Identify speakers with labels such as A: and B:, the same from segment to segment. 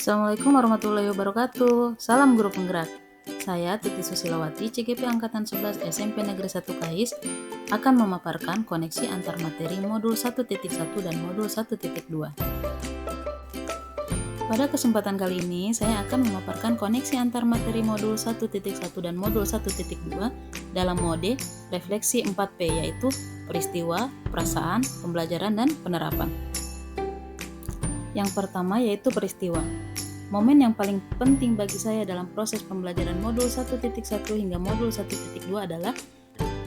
A: Assalamualaikum warahmatullahi wabarakatuh. Salam guru penggerak. Saya Titi Susilawati, CGP Angkatan 11 SMP Negeri 1 KAIS, akan memaparkan koneksi antar materi modul 1.1 dan modul 1.2. Pada kesempatan kali ini, saya akan memaparkan koneksi antar materi modul 1.1 dan modul 1.2 dalam mode refleksi 4P, yaitu peristiwa, perasaan, pembelajaran, dan penerapan. Yang pertama yaitu peristiwa. Momen yang paling penting bagi saya dalam proses pembelajaran modul 1.1 hingga modul 1.2 adalah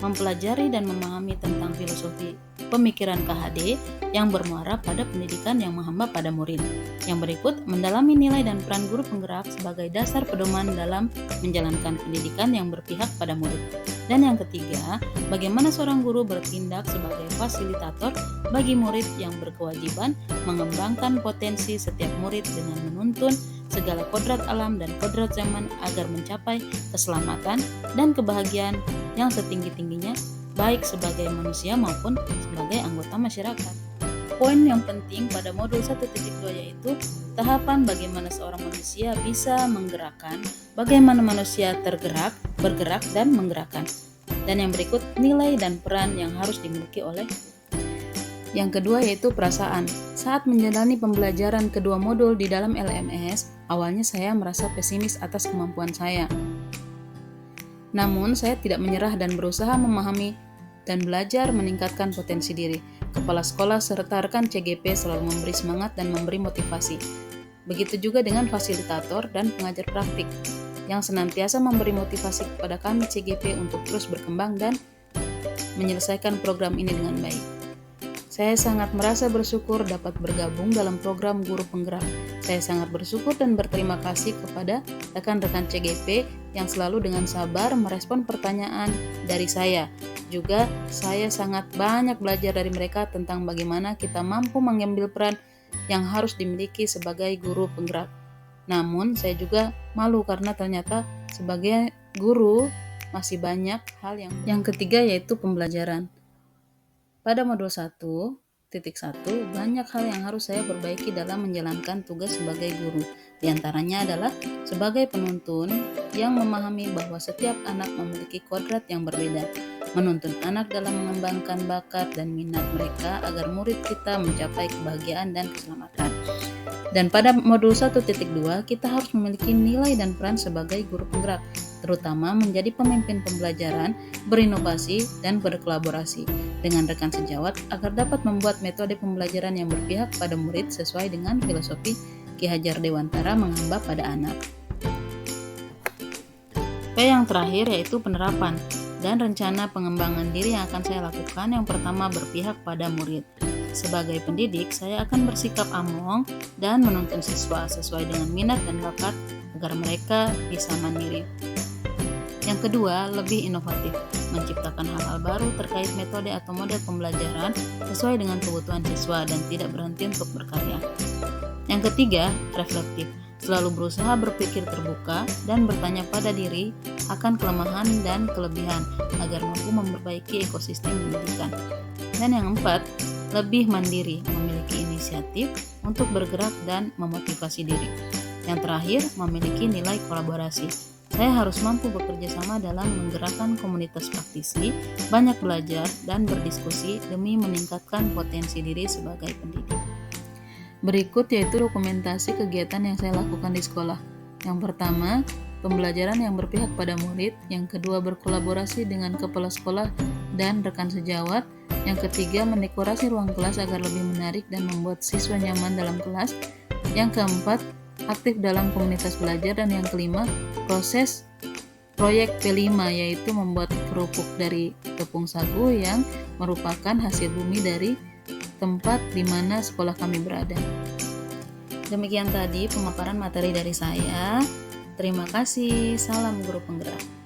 A: mempelajari dan memahami tentang filosofi pemikiran KHD yang bermuara pada pendidikan yang menghamba pada murid. Yang berikut, mendalami nilai dan peran guru penggerak sebagai dasar pedoman dalam menjalankan pendidikan yang berpihak pada murid. Dan yang ketiga, bagaimana seorang guru bertindak sebagai fasilitator bagi murid yang berkewajiban mengembangkan potensi setiap murid dengan menuntun segala kodrat alam dan kodrat zaman agar mencapai keselamatan dan kebahagiaan yang setinggi-tingginya, baik sebagai manusia maupun sebagai anggota masyarakat. Poin yang penting pada modul 1.2 yaitu tahapan bagaimana seorang manusia bisa menggerakkan, bagaimana manusia tergerak, bergerak, dan menggerakkan. Dan yang berikut, nilai dan peran yang harus dimiliki oleh. Yang kedua yaitu perasaan. Saat menjalani pembelajaran kedua modul di dalam LMS, awalnya saya merasa pesimis atas kemampuan saya. Namun, saya tidak menyerah dan berusaha memahami dan belajar meningkatkan potensi diri. Kepala sekolah serta rekan CGP selalu memberi semangat dan memberi motivasi. Begitu juga dengan fasilitator dan pengajar praktik yang senantiasa memberi motivasi kepada kami CGP untuk terus berkembang dan menyelesaikan program ini dengan baik. Saya sangat merasa bersyukur dapat bergabung dalam program Guru Penggerak. Saya sangat bersyukur dan berterima kasih kepada rekan-rekan CGP yang selalu dengan sabar merespon pertanyaan dari saya. Juga saya sangat banyak belajar dari mereka tentang bagaimana kita mampu mengambil peran yang harus dimiliki sebagai guru penggerak. Namun saya juga malu karena ternyata sebagai guru masih banyak hal yang ketiga yaitu pembelajaran. Pada modul 1.1, banyak hal yang harus saya perbaiki dalam menjalankan tugas sebagai guru. Di antaranya adalah sebagai penuntun yang memahami bahwa setiap anak memiliki kodrat yang berbeda. Menuntun anak dalam mengembangkan bakat dan minat mereka agar murid kita mencapai kebahagiaan dan keselamatan. Dan pada modul 1.2, kita harus memiliki nilai dan peran sebagai guru penggerak, terutama menjadi pemimpin pembelajaran, berinovasi, dan berkolaborasi dengan rekan sejawat agar dapat membuat metode pembelajaran yang berpihak pada murid sesuai dengan filosofi Ki Hajar Dewantara menghamba pada anak. P yang terakhir yaitu penerapan dan rencana pengembangan diri yang akan saya lakukan. Yang pertama, berpihak pada murid. Sebagai pendidik, saya akan bersikap among dan menuntun siswa sesuai dengan minat dan bakat agar mereka bisa mandiri. Yang kedua, lebih inovatif, menciptakan hal-hal baru terkait metode atau model pembelajaran sesuai dengan kebutuhan siswa dan tidak berhenti untuk berkarya. Yang ketiga, reflektif, selalu berusaha berpikir terbuka dan bertanya pada diri akan kelemahan dan kelebihan agar mampu memperbaiki ekosistem pendidikan. Dan yang keempat, lebih mandiri, memiliki inisiatif untuk bergerak dan memotivasi diri. Yang terakhir, memiliki nilai kolaborasi. Saya harus mampu bekerja sama dalam menggerakkan komunitas praktisi, banyak belajar dan berdiskusi demi meningkatkan potensi diri sebagai pendidik. Berikut yaitu dokumentasi kegiatan yang saya lakukan di sekolah. Yang pertama, pembelajaran yang berpihak pada murid. Yang kedua, berkolaborasi dengan kepala sekolah dan rekan sejawat. Yang ketiga, mendekorasi ruang kelas agar lebih menarik dan membuat siswa nyaman dalam kelas. Yang keempat, aktif dalam komunitas belajar. Dan yang kelima, proses proyek P5 yaitu membuat kerupuk dari tepung sagu yang merupakan hasil bumi dari tempat di mana sekolah kami berada. Demikian tadi pemaparan materi dari saya. Terima kasih. Salam guru penggerak.